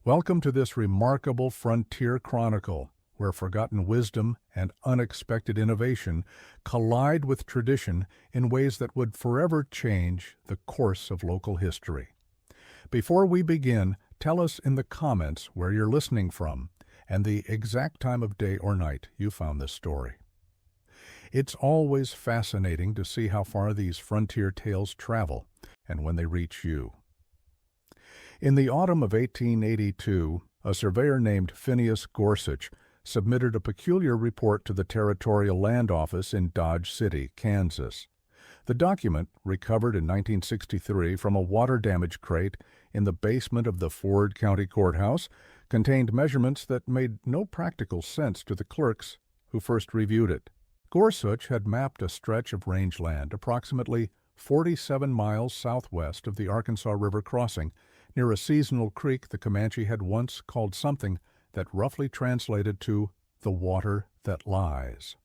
Welcome to this remarkable frontier chronicle, where forgotten wisdom and unexpected innovation collide with tradition in ways that would forever change the course of local history. Before we begin, tell us in the comments where you're listening from and the exact time of day or night you found this story. It's always fascinating to see how far these frontier tales travel and when they reach you. In the autumn of 1882, a surveyor named Phineas Gorsuch submitted a peculiar report to the Territorial Land Office in Dodge City, Kansas. The document, recovered in 1963 from a water damage crate in the basement of the Ford County Courthouse, contained measurements that made no practical sense to the clerks who first reviewed it. Gorsuch had mapped a stretch of rangeland approximately 47 miles southwest of the Arkansas River crossing, near a seasonal creek the Comanche had once called something that roughly translated to the water that lies.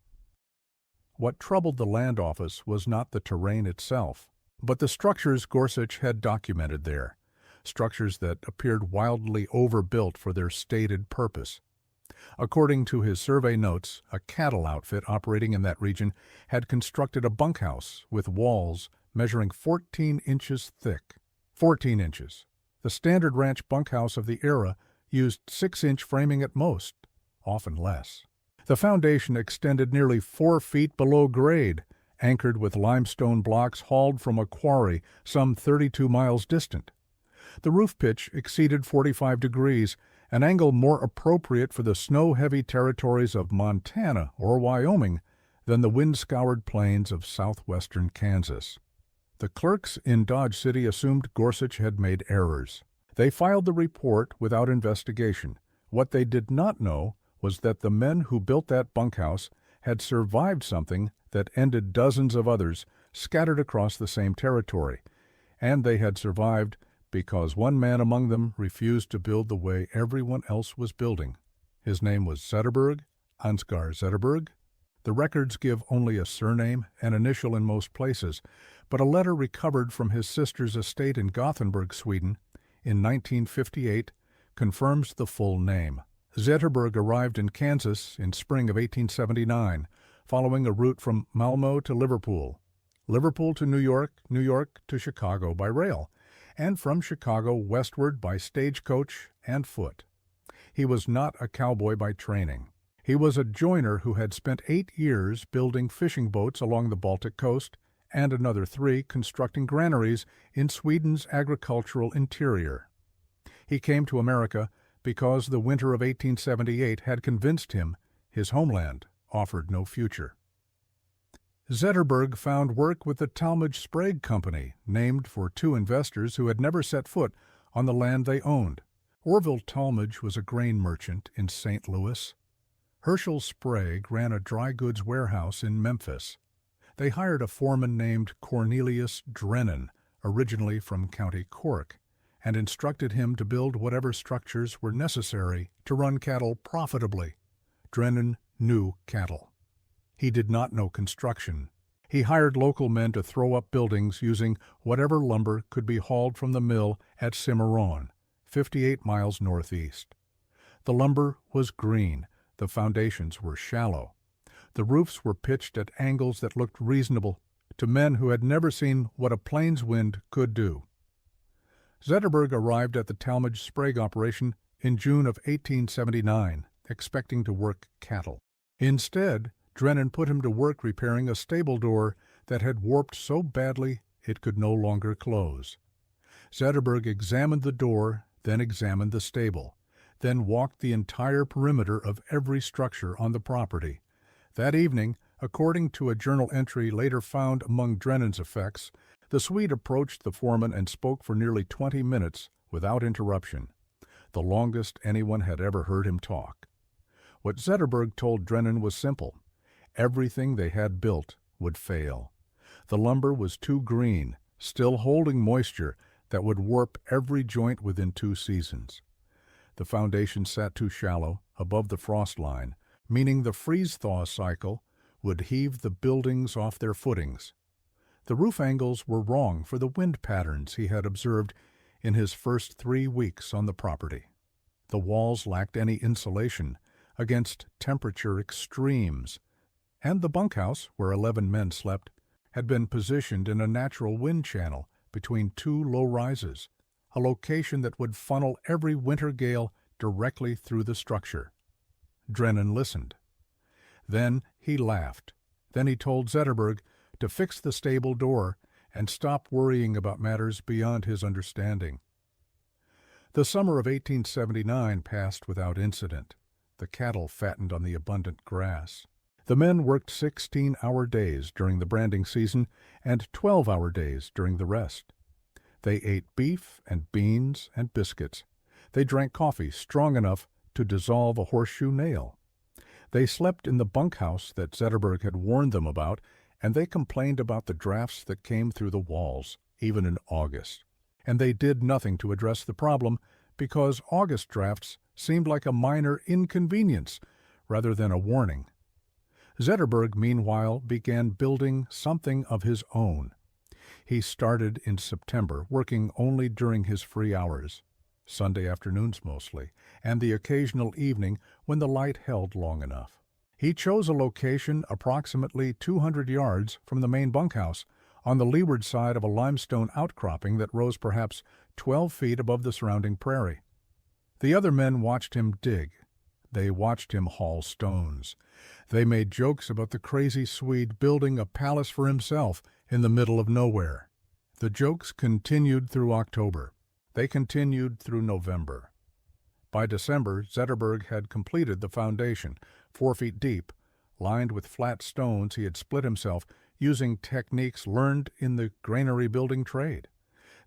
What troubled the land office was not the terrain itself, but the structures Gorsuch had documented there, structures that appeared wildly overbuilt for their stated purpose. According to his survey notes, a cattle outfit operating in that region had constructed a bunkhouse with walls measuring 14 inches thick. 14 inches. The standard ranch bunkhouse of the era used 6-inch framing at most, often less. The foundation extended nearly 4 feet below grade, anchored with limestone blocks hauled from a quarry some 32 miles distant. The roof pitch exceeded 45 degrees, an angle more appropriate for the snow-heavy territories of Montana or Wyoming than the wind-scoured plains of southwestern Kansas. The clerks in Dodge City assumed Gorsuch had made errors. They filed the report without investigation. What they did not know was that the men who built that bunkhouse had survived something that ended dozens of others scattered across the same territory, and they had survived because one man among them refused to build the way everyone else was building. His name was Zetterberg, Ansgar Zetterberg. The records give only a surname and initial in most places, but a letter recovered from his sister's estate in Gothenburg, Sweden, in 1958 confirms the full name. Zetterberg arrived in Kansas in spring of 1879, following a route from Malmö to Liverpool, Liverpool to New York, New York to Chicago by rail, and from Chicago westward by stagecoach and foot. He was not a cowboy by training. He was a joiner who had spent 8 years building fishing boats along the Baltic coast and another 3 constructing granaries in Sweden's agricultural interior. He came to America because the winter of 1878 had convinced him his homeland offered no future. Zetterberg found work with the Talmadge Sprague Company, named for 2 investors who had never set foot on the land they owned. Orville Talmadge was a grain merchant in St. Louis. Herschel Sprague ran a dry goods warehouse in Memphis. They hired a foreman named Cornelius Drennan, originally from County Cork, and instructed him to build whatever structures were necessary to run cattle profitably. Drennan knew cattle. He did not know construction. He hired local men to throw up buildings using whatever lumber could be hauled from the mill at Cimarron, 58 miles northeast. The lumber was green. The foundations were shallow. The roofs were pitched at angles that looked reasonable to men who had never seen what a plains wind could do. Zetterberg arrived at the Talmadge Sprague operation in June of 1879, expecting to work cattle. Instead, Drennan put him to work repairing a stable door that had warped so badly it could no longer close. Zetterberg examined the door, then examined the stable, then walked the entire perimeter of every structure on the property. That evening, according to a journal entry later found among Drennan's effects, the Swede approached the foreman and spoke for nearly 20 minutes without interruption, the longest anyone had ever heard him talk. What Zetterberg told Drennan was simple. Everything they had built would fail. The lumber was too green, still holding moisture that would warp every joint within 2 seasons. The foundation sat too shallow, above the frost line, meaning the freeze-thaw cycle would heave the buildings off their footings. The roof angles were wrong for the wind patterns he had observed in his first 3 weeks on the property. The walls lacked any insulation against temperature extremes, and the bunkhouse, where 11 men slept, had been positioned in a natural wind channel between two low rises, a location that would funnel every winter gale directly through the structure. Drennan listened. Then he laughed. Then he told Zetterberg to fix the stable door and stop worrying about matters beyond his understanding. The summer of 1879 passed without incident. The cattle fattened on the abundant grass. The men worked 16-hour days during the branding season and 12-hour days during the rest. They ate beef and beans and biscuits. They drank coffee strong enough to dissolve a horseshoe nail. They slept in the bunkhouse that Zetterberg had warned them about, and they complained about the drafts that came through the walls, even in August. And they did nothing to address the problem because August drafts seemed like a minor inconvenience rather than a warning. Zetterberg, meanwhile, began building something of his own. He started in September, working only during his free hours, Sunday afternoons mostly, and the occasional evening when the light held long enough. He chose a location approximately 200 yards from the main bunkhouse, on the leeward side of a limestone outcropping that rose perhaps 12 feet above the surrounding prairie. The other men watched him dig. They watched him haul stones. They made jokes about the crazy Swede building a palace for himself in the middle of nowhere. The jokes continued through October. They continued through November. By December, Zetterberg had completed the foundation, 4 feet deep, lined with flat stones he had split himself using techniques learned in the granary building trade.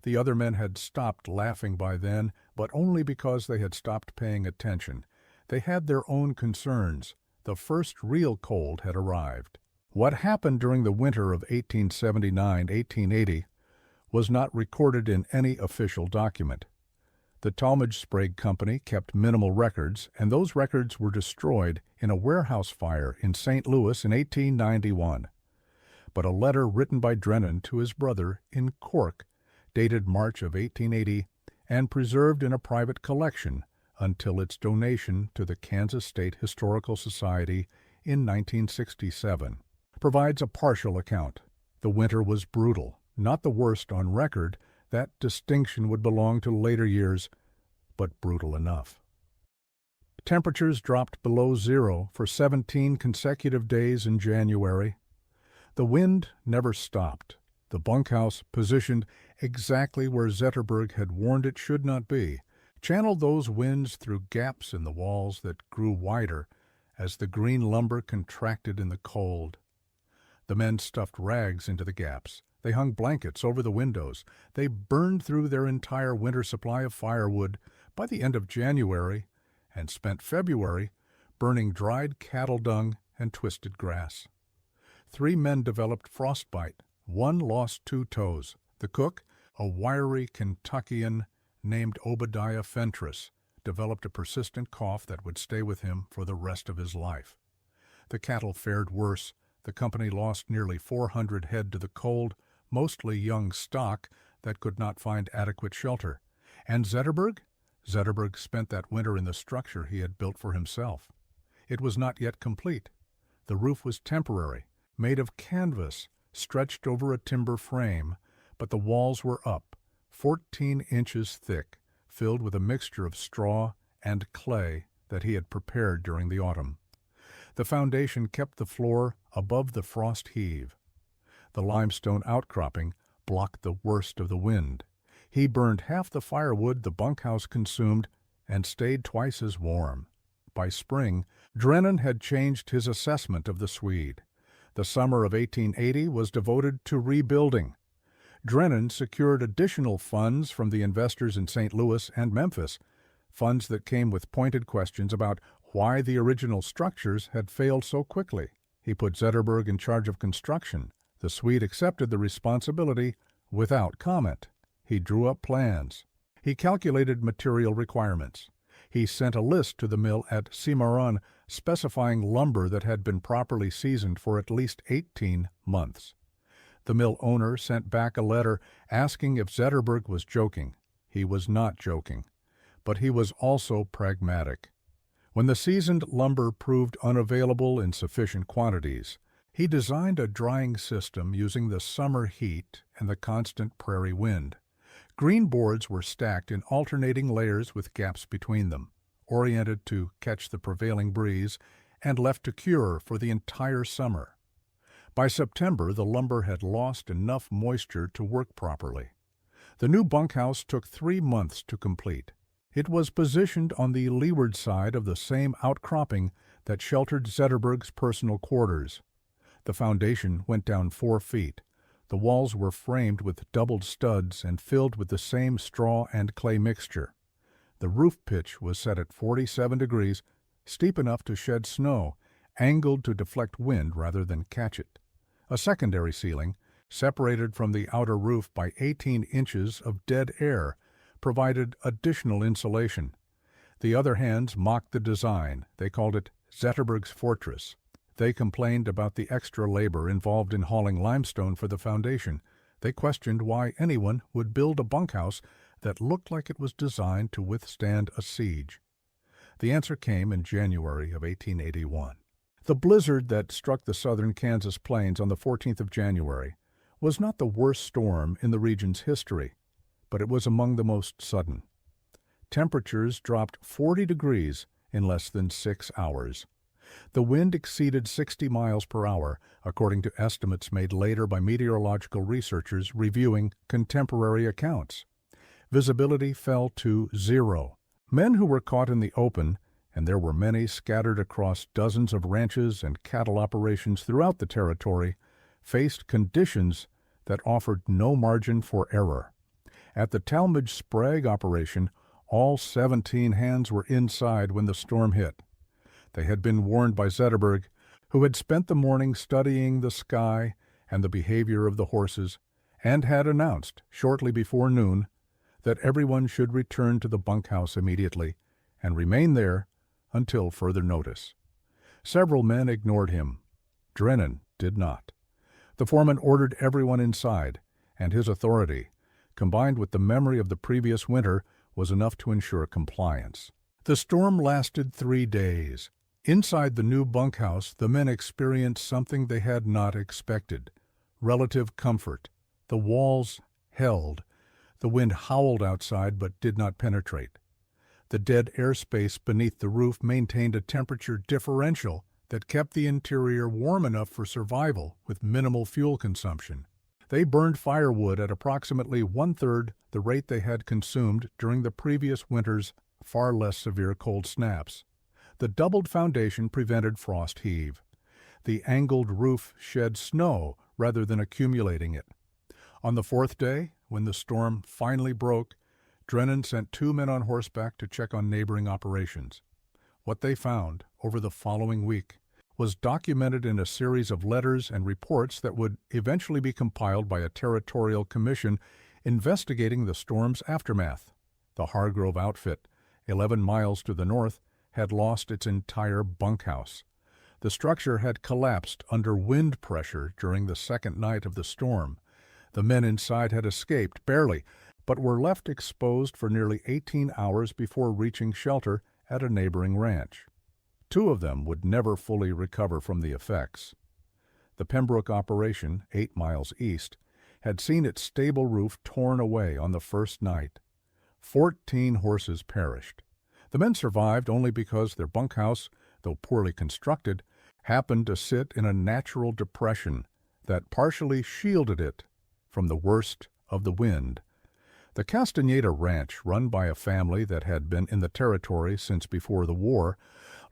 The other men had stopped laughing by then, but only because they had stopped paying attention. They had their own concerns. The first real cold had arrived. What happened during the winter of 1879-1880 was not recorded in any official document. The Talmadge Sprague Company kept minimal records, and those records were destroyed in a warehouse fire in St. Louis in 1891. But a letter written by Drennan to his brother in Cork, dated March of 1880, and preserved in a private collection until its donation to the Kansas State Historical Society in 1967, provides a partial account. The winter was brutal, not the worst on record. That distinction would belong to later years, but brutal enough. Temperatures dropped below zero for 17 consecutive days in January. The wind never stopped. The bunkhouse, positioned exactly where Zetterberg had warned it should not be, channeled those winds through gaps in the walls that grew wider as the green lumber contracted in the cold. The men stuffed rags into the gaps. They hung blankets over the windows. They burned through their entire winter supply of firewood by the end of January and spent February burning dried cattle dung and twisted grass. 3 men developed frostbite. 1 lost 2 toes. The cook, a wiry Kentuckian named Obadiah Fentress, developed a persistent cough that would stay with him for the rest of his life. The cattle fared worse. The company lost nearly 400 head to the cold, mostly young stock that could not find adequate shelter. And Zetterberg? Zetterberg spent that winter in the structure he had built for himself. It was not yet complete. The roof was temporary, made of canvas, stretched over a timber frame, but the walls were up, 14 inches thick, filled with a mixture of straw and clay that he had prepared during the autumn. The foundation kept the floor above the frost heave. The limestone outcropping blocked the worst of the wind. He burned half the firewood the bunkhouse consumed and stayed twice as warm. By spring, Drennan had changed his assessment of the Swede. The summer of 1880 was devoted to rebuilding. Drennan secured additional funds from the investors in St. Louis and Memphis, funds that came with pointed questions about why the original structures had failed so quickly. He put Zetterberg in charge of construction. The Swede accepted the responsibility without comment. He drew up plans. He calculated material requirements. He sent a list to the mill at Cimarron specifying lumber that had been properly seasoned for at least 18 months. The mill owner sent back a letter asking if Zetterberg was joking. He was not joking. but he was also pragmatic. When the seasoned lumber proved unavailable in sufficient quantities, he designed a drying system using the summer heat and the constant prairie wind. Green boards were stacked in alternating layers with gaps between them, oriented to catch the prevailing breeze and left to cure for the entire summer. By September, the lumber had lost enough moisture to work properly. The new bunkhouse took 3 months to complete. It was positioned on the leeward side of the same outcropping that sheltered Zetterberg's personal quarters. The foundation went down 4 feet. The walls were framed with doubled studs and filled with the same straw and clay mixture. The roof pitch was set at 47 degrees, steep enough to shed snow, angled to deflect wind rather than catch it. A secondary ceiling, separated from the outer roof by 18 inches of dead air, provided additional insulation. The other hands mocked the design. They called it Zetterberg's Fortress. They complained about the extra labor involved in hauling limestone for the foundation. They questioned why anyone would build a bunkhouse that looked like it was designed to withstand a siege. The answer came in January of 1881. The blizzard that struck the southern Kansas plains on the 14th of January was not the worst storm in the region's history, but it was among the most sudden. Temperatures dropped 40 degrees in less than 6 hours. The wind exceeded 60 miles per hour, according to estimates made later by meteorological researchers reviewing contemporary accounts. Visibility fell to 0. Men who were caught in the open, and there were many scattered across dozens of ranches and cattle operations throughout the territory, faced conditions that offered no margin for error. At the Talmadge Sprague operation, all 17 hands were inside when the storm hit. They had been warned by Zetterberg, who had spent the morning studying the sky and the behavior of the horses, and had announced, shortly before noon, that everyone should return to the bunkhouse immediately and remain there until further notice. Several men ignored him. Drennan did not. The foreman ordered everyone inside, and his authority, combined with the memory of the previous winter, was enough to ensure compliance. The storm lasted 3 days. Inside the new bunkhouse, the men experienced something they had not expected: relative comfort. The walls held. The wind howled outside but did not penetrate. The dead airspace beneath the roof maintained a temperature differential that kept the interior warm enough for survival with minimal fuel consumption. They burned firewood at approximately 1/3 the rate they had consumed during the previous winter's far less severe cold snaps. The doubled foundation prevented frost heave. The angled roof shed snow rather than accumulating it. On the 4th day, when the storm finally broke, Drennan sent 2 men on horseback to check on neighboring operations. What they found over the following week was documented in a series of letters and reports that would eventually be compiled by a territorial commission investigating the storm's aftermath. The Hargrove outfit, 11 miles to the north, had lost its entire bunkhouse. The structure had collapsed under wind pressure during the second night of the storm. The men inside had escaped, barely, but were left exposed for nearly 18 hours before reaching shelter at a neighboring ranch. 2 of them would never fully recover from the effects. The Pembroke operation, 8 miles east, had seen its stable roof torn away on the first night. 14 horses perished. The men survived only because their bunkhouse, though poorly constructed, happened to sit in a natural depression that partially shielded it from the worst of the wind. The Castaneda Ranch, run by a family that had been in the territory since before the war,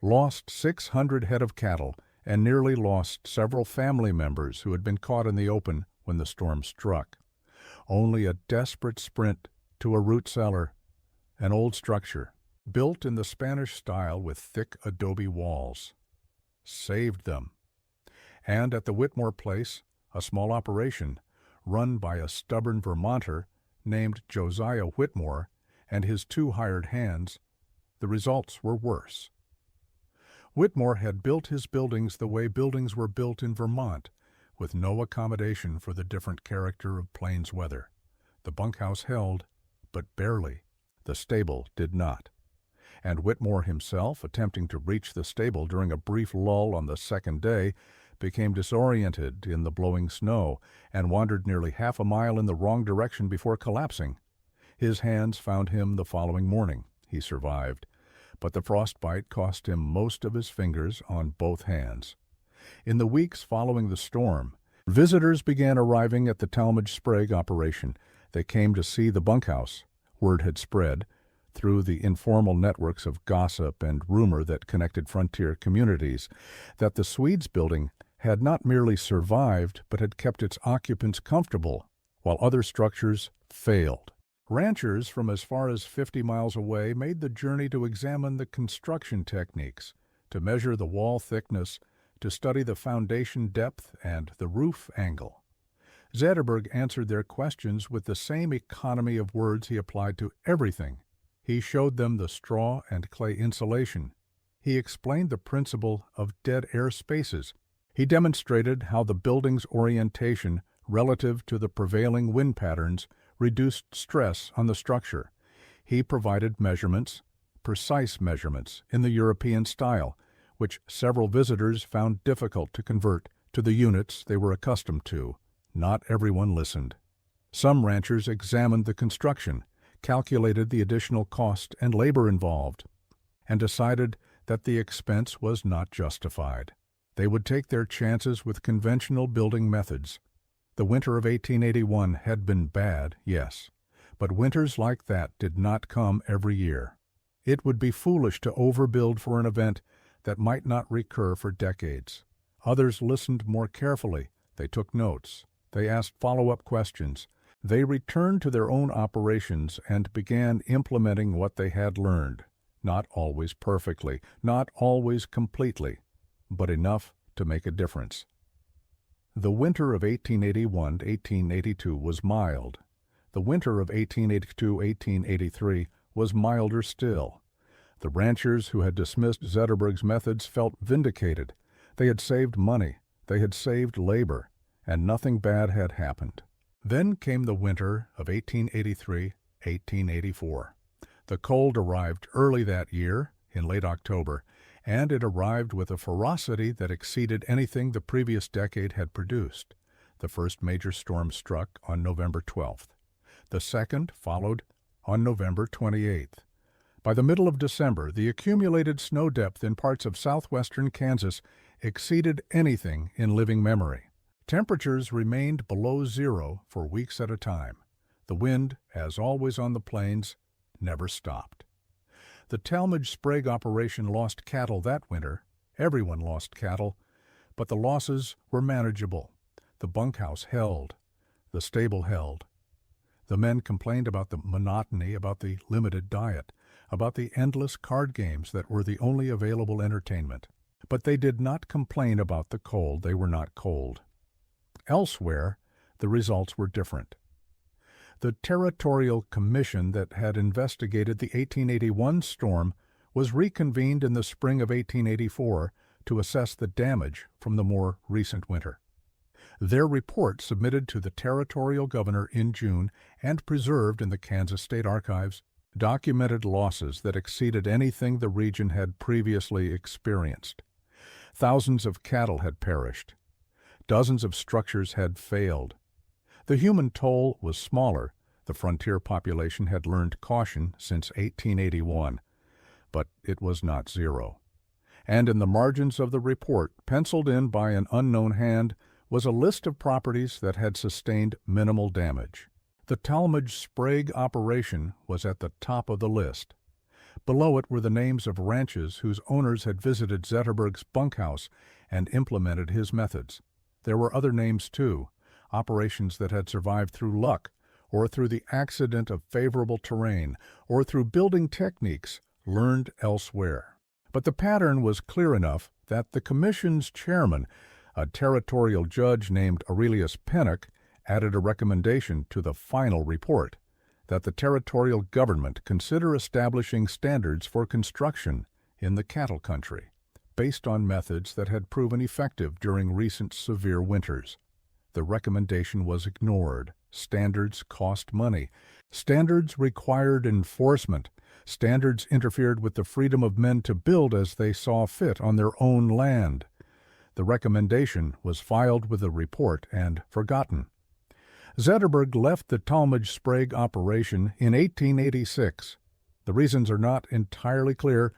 lost 600 head of cattle and nearly lost several family members who had been caught in the open when the storm struck. Only a desperate sprint to a root cellar, an old structure, built in the Spanish style with thick adobe walls, saved them. And at the Whitmore place, a small operation, run by a stubborn Vermonter named Josiah Whitmore and his 2 hired hands, the results were worse. Whitmore had built his buildings the way buildings were built in Vermont, with no accommodation for the different character of plains weather. The bunkhouse held, but barely. The stable did not. And Whitmore himself, attempting to reach the stable during a brief lull on the second day, became disoriented in the blowing snow and wandered nearly half a mile in the wrong direction before collapsing. His hands found him the following morning. He survived, but the frostbite cost him most of his fingers on both hands. In the weeks following the storm, visitors began arriving at the Talmadge Sprague operation. They came to see the bunkhouse. Word had spread, through the informal networks of gossip and rumor that connected frontier communities, that the Swedes building had not merely survived but had kept its occupants comfortable, while other structures failed. Ranchers from as far as 50 miles away made the journey to examine the construction techniques, to measure the wall thickness, to study the foundation depth and the roof angle. Zetterberg answered their questions with the same economy of words he applied to everything. He showed them the straw and clay insulation. He explained the principle of dead air spaces. He demonstrated how the building's orientation relative to the prevailing wind patterns reduced stress on the structure. He provided measurements, precise measurements, in the European style, which several visitors found difficult to convert to the units they were accustomed to. Not everyone listened. Some ranchers examined the construction, calculated the additional cost and labor involved, and decided that the expense was not justified. They would take their chances with conventional building methods. The winter of 1881 had been bad, yes, but winters like that did not come every year. It would be foolish to overbuild for an event that might not recur for decades. Others listened more carefully. They took notes. They asked follow-up questions. They returned to their own operations and began implementing what they had learned, not always perfectly, not always completely, but enough to make a difference. The winter of 1881-1882 was mild. The winter of 1882-1883 was milder still. The ranchers who had dismissed Zetterberg's methods felt vindicated. They had saved money, they had saved labor, and nothing bad had happened. Then came the winter of 1883-1884. The cold arrived early that year, in late October, and it arrived with a ferocity that exceeded anything the previous decade had produced. The first major storm struck on November 12th. The second followed on November 28th. By the middle of December, the accumulated snow depth in parts of southwestern Kansas exceeded anything in living memory. Temperatures remained below zero for weeks at a time. The wind, as always on the plains, never stopped. The Talmadge Sprague operation lost cattle that winter. Everyone lost cattle, but the losses were manageable. The bunkhouse held. The stable held. The men complained about the monotony, about the limited diet, about the endless card games that were the only available entertainment. But they did not complain about the cold. They were not cold. Elsewhere, the results were different. The Territorial Commission that had investigated the 1881 storm was reconvened in the spring of 1884 to assess the damage from the more recent winter. Their report, submitted to the territorial governor in June and preserved in the Kansas State Archives, documented losses that exceeded anything the region had previously experienced. Thousands of cattle had perished. Dozens of structures had failed. The human toll was smaller. The frontier population had learned caution since 1881, but it was not zero. And in the margins of the report, penciled in by an unknown hand, was a list of properties that had sustained minimal damage. The Talmadge Sprague operation was at the top of the list. Below it were the names of ranches whose owners had visited Zetterberg's bunkhouse and implemented his methods. There were other names, too, operations that had survived through luck, or through the accident of favorable terrain, or through building techniques learned elsewhere. But the pattern was clear enough that the commission's chairman, a territorial judge named Aurelius Pennock, added a recommendation to the final report that the territorial government consider establishing standards for construction in the cattle country, based on methods that had proven effective during recent severe winters. The recommendation was ignored, Standards cost money. Standards required enforcement. Standards interfered with the freedom of men to build as they saw fit on their own land. The recommendation was filed with a report and forgotten. Zetterberg left the Talmadge Sprague operation in 1886. The reasons are not entirely clear.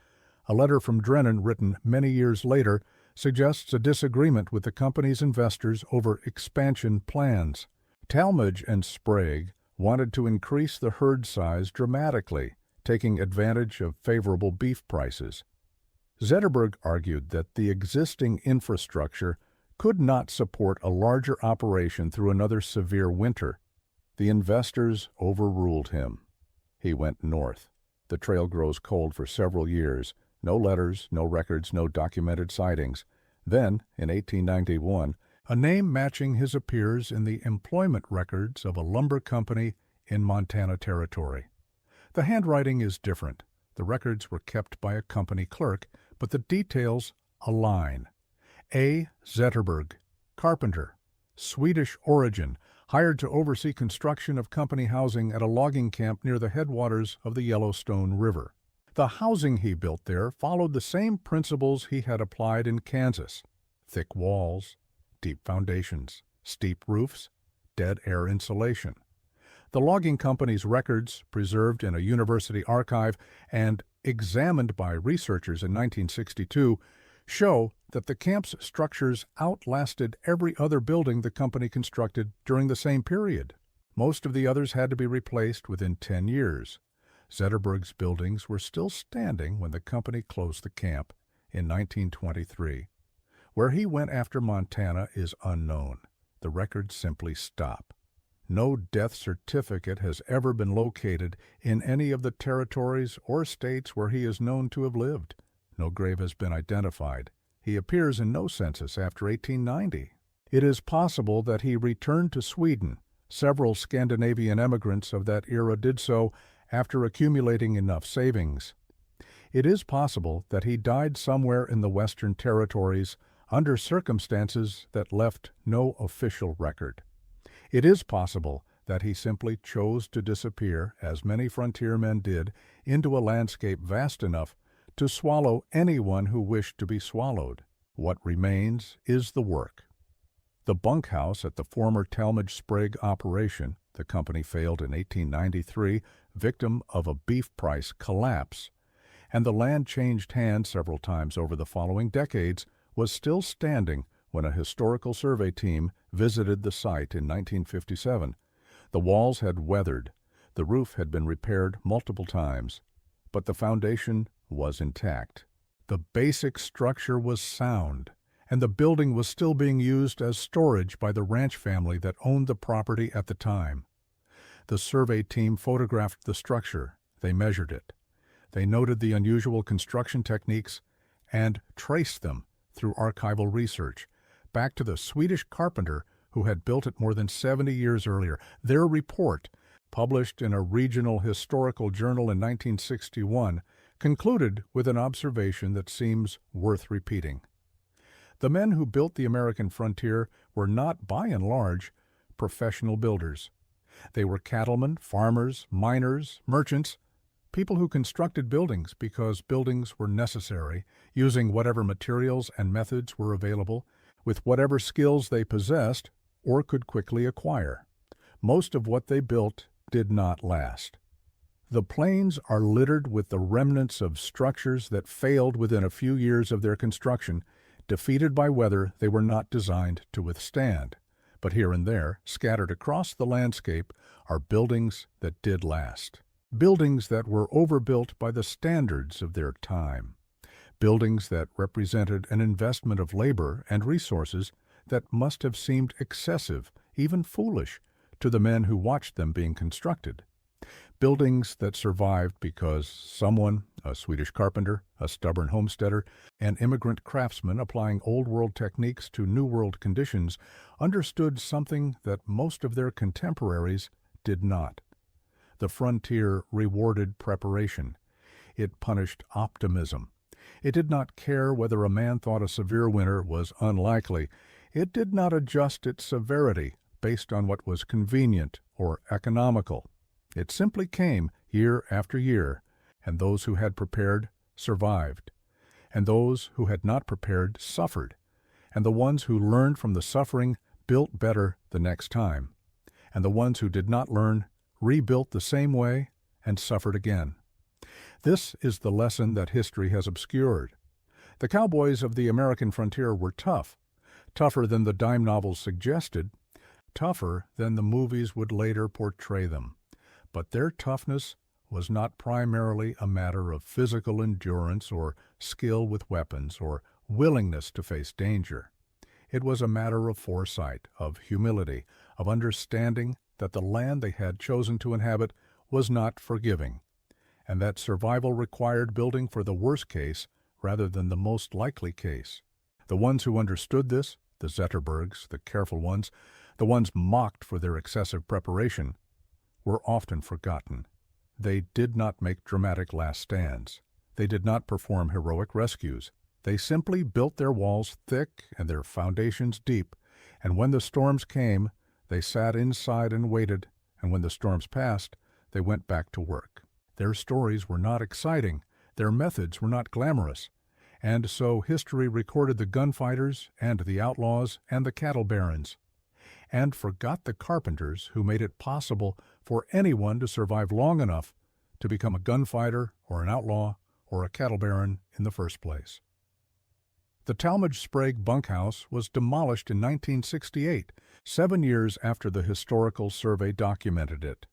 A letter from Drennan, written many years later, suggests a disagreement with the company's investors over expansion plans. Talmadge and Sprague wanted to increase the herd size dramatically, taking advantage of favorable beef prices. Zetterberg argued that the existing infrastructure could not support a larger operation through another severe winter. The investors overruled him. He went north. The trail grows cold for several years. No letters, no records, no documented sightings. Then, in 1891, a name matching his appears in the employment records of a lumber company in Montana Territory. The handwriting is different. The records were kept by a company clerk, but the details align. A. Zetterberg, carpenter, Swedish origin, hired to oversee construction of company housing at a logging camp near the headwaters of the Yellowstone River. The housing he built there followed the same principles he had applied in Kansas: thick walls, deep foundations, steep roofs, dead air insulation. The logging company's records, preserved in a university archive and examined by researchers in 1962, show that the camp's structures outlasted every other building the company constructed during the same period. Most of the others had to be replaced within 10 years. Zetterberg's buildings were still standing when the company closed the camp in 1923. Where he went after Montana is unknown. The records simply stop. No death certificate has ever been located in any of the territories or states where he is known to have lived. No grave has been identified. He appears in no census after 1890. It is possible that he returned to Sweden. Several Scandinavian emigrants of that era did so after accumulating enough savings. It is possible that he died somewhere in the Western Territories under circumstances that left no official record. It is possible that he simply chose to disappear, as many frontiermen did, into a landscape vast enough to swallow anyone who wished to be swallowed. What remains is the work. The bunkhouse at the former Talmadge Sprague operation, the company failed in 1893, victim of a beef price collapse, and the land changed hands several times over the following decades, was still standing when a historical survey team visited the site in 1957. The walls had weathered, the roof had been repaired multiple times, but the foundation was intact. The basic structure was sound, and the building was still being used as storage by the ranch family that owned the property at the time. The survey team photographed the structure. They measured it. They noted the unusual construction techniques and traced them through archival research back to the Swedish carpenter who had built it more than 70 years earlier. Their report, published in a regional historical journal in 1961, concluded with an observation that seems worth repeating. The men who built the American frontier were not, by and large, professional builders. They were cattlemen, farmers, miners, merchants, people who constructed buildings because buildings were necessary, using whatever materials and methods were available, with whatever skills they possessed or could quickly acquire. Most of what they built did not last. The plains are littered with the remnants of structures that failed within a few years of their construction, defeated by weather they were not designed to withstand. But here and there, scattered across the landscape, are buildings that did last. Buildings that were overbuilt by the standards of their time. Buildings that represented an investment of labor and resources that must have seemed excessive, even foolish, to the men who watched them being constructed. Buildings that survived because someone, a Swedish carpenter, a stubborn homesteader, an immigrant craftsman applying Old World techniques to New World conditions, understood something that most of their contemporaries did not. The frontier rewarded preparation. It punished optimism. It did not care whether a man thought a severe winter was unlikely. It did not adjust its severity based on what was convenient or economical. It simply came year after year, and those who had prepared survived, and those who had not prepared suffered, and the ones who learned from the suffering built better the next time, and the ones who did not learn rebuilt the same way and suffered again. This is the lesson that history has obscured. The cowboys of the American frontier were tough, tougher than the dime novels suggested, tougher than the movies would later portray them. But their toughness was not primarily a matter of physical endurance or skill with weapons or willingness to face danger. It was a matter of foresight, of humility, of understanding that the land they had chosen to inhabit was not forgiving, and that survival required building for the worst case rather than the most likely case. The ones who understood this, the Zetterbergs, the careful ones, the ones mocked for their excessive preparation, were often forgotten. They did not make dramatic last stands. They did not perform heroic rescues. They simply built their walls thick and their foundations deep, and when the storms came, they sat inside and waited, and when the storms passed, they went back to work. Their stories were not exciting, their methods were not glamorous, and so history recorded the gunfighters and the outlaws and the cattle barons, and forgot the carpenters who made it possible for anyone to survive long enough to become a gunfighter or an outlaw or a cattle baron in the first place. The Talmadge Sprague bunkhouse was demolished in 1968, 7 years after the Historical Survey documented it.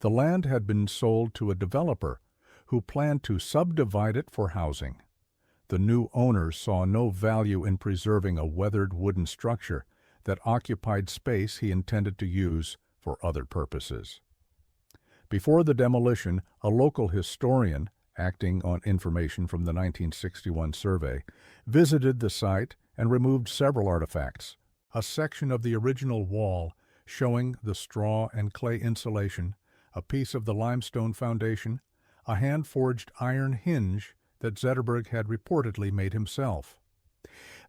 The land had been sold to a developer who planned to subdivide it for housing. The new owners saw no value in preserving a weathered wooden structure that occupied space he intended to use for other purposes. Before the demolition, a local historian, acting on information from the 1961 survey, visited the site and removed several artifacts. A section of the original wall showing the straw and clay insulation, a piece of the limestone foundation, a hand-forged iron hinge that Zetterberg had reportedly made himself.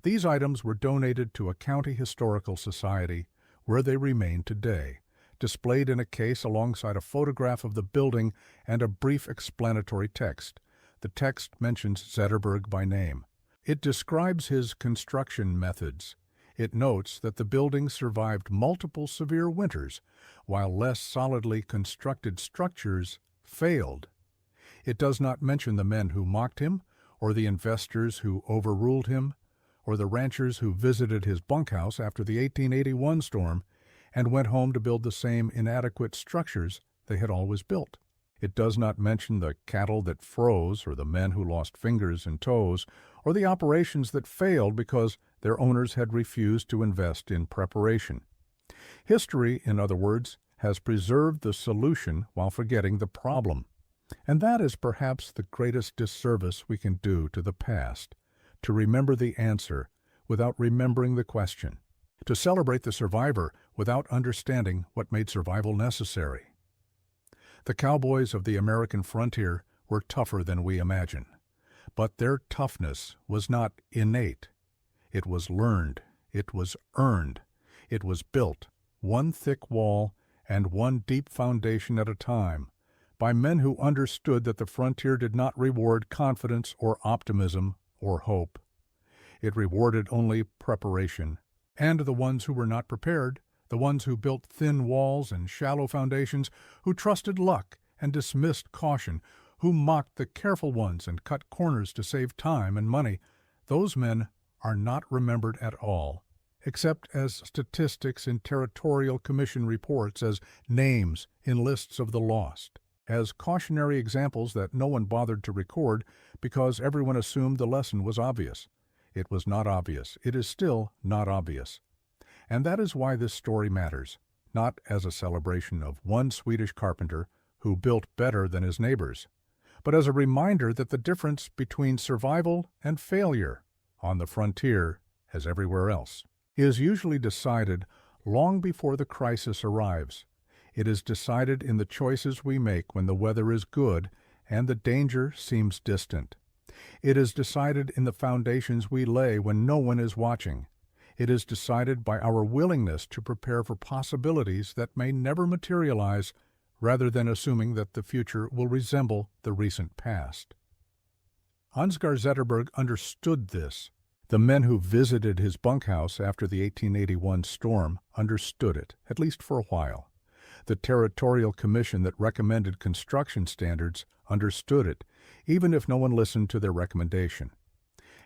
These items were donated to a county historical society where they remain today, displayed in a case alongside a photograph of the building and a brief explanatory text. The text mentions Zetterberg by name. It describes his construction methods. It notes that the building survived multiple severe winters, while less solidly constructed structures failed. It does not mention the men who mocked him, or the investors who overruled him, or the ranchers who visited his bunkhouse after the 1881 storm and went home to build the same inadequate structures they had always built. It does not mention the cattle that froze, or the men who lost fingers and toes, or the operations that failed because their owners had refused to invest in preparation. History, in other words, has preserved the solution while forgetting the problem. And that is perhaps the greatest disservice we can do to the past, to remember the answer without remembering the question, to celebrate the survivor without understanding what made survival necessary. The cowboys of the American frontier were tougher than we imagine, but their toughness was not innate. It was learned, it was earned, it was built, one thick wall and one deep foundation at a time, by men who understood that the frontier did not reward confidence or optimism or hope. It rewarded only preparation, and the ones who were not prepared, the ones who built thin walls and shallow foundations, who trusted luck and dismissed caution, who mocked the careful ones and cut corners to save time and money, those men are not remembered at all, except as statistics in territorial commission reports, as names in lists of the lost, as cautionary examples that no one bothered to record because everyone assumed the lesson was obvious. It was not obvious. It is still not obvious. And that is why this story matters, not as a celebration of one Swedish carpenter who built better than his neighbors, but as a reminder that the difference between survival and failure, on the frontier as everywhere else, is usually decided long before the crisis arrives. It is decided in the choices we make when the weather is good and the danger seems distant. It is decided in the foundations we lay when no one is watching. It is decided by our willingness to prepare for possibilities that may never materialize, rather than assuming that the future will resemble the recent past. Ansgar Zetterberg understood this. The men who visited his bunkhouse after the 1881 storm understood it, at least for a while. The Territorial Commission that recommended construction standards understood it, even if no one listened to their recommendation.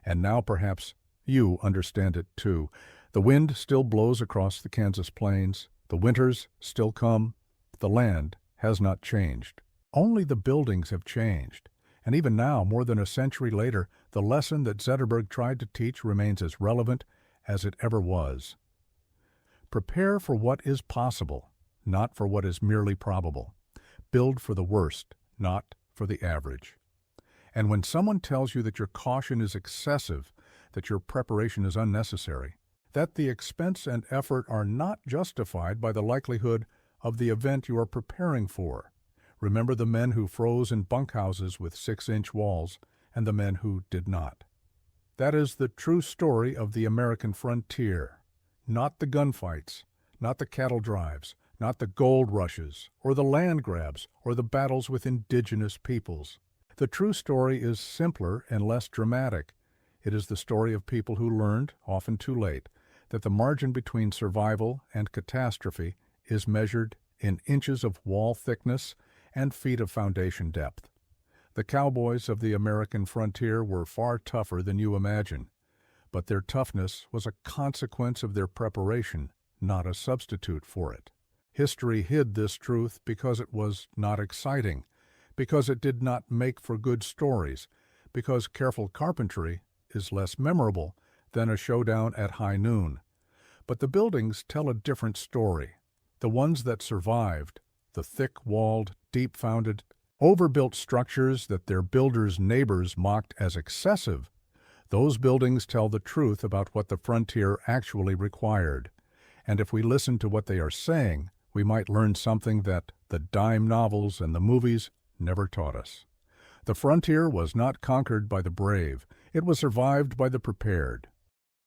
And now perhaps you understand it too. The wind still blows across the Kansas plains. The winters still come. The land has not changed. Only the buildings have changed. And even now, more than a century later, the lesson that Zetterberg tried to teach remains as relevant as it ever was. Prepare for what is possible, not for what is merely probable. Build for the worst, not for the average. And when someone tells you that your caution is excessive, that your preparation is unnecessary, that the expense and effort are not justified by the likelihood of the event you are preparing for, remember the men who froze in bunkhouses with 6-inch walls and the men who did not. That is the true story of the American frontier, not the gunfights, not the cattle drives, not the gold rushes, or the land grabs, or the battles with indigenous peoples. The true story is simpler and less dramatic. It is the story of people who learned, often too late, that the margin between survival and catastrophe is measured in inches of wall thickness and feet of foundation depth. The cowboys of the American frontier were far tougher than you imagine, but their toughness was a consequence of their preparation, not a substitute for it. History hid this truth because it was not exciting, because it did not make for good stories, because careful carpentry is less memorable than a showdown at high noon. But the buildings tell a different story. The ones that survived, the thick-walled, deep-founded, overbuilt structures that their builders' neighbors mocked as excessive, those buildings tell the truth about what the frontier actually required. And if we listen to what they are saying, we might learn something that the dime novels and the movies never taught us. The frontier was not conquered by the brave. It was survived by the prepared.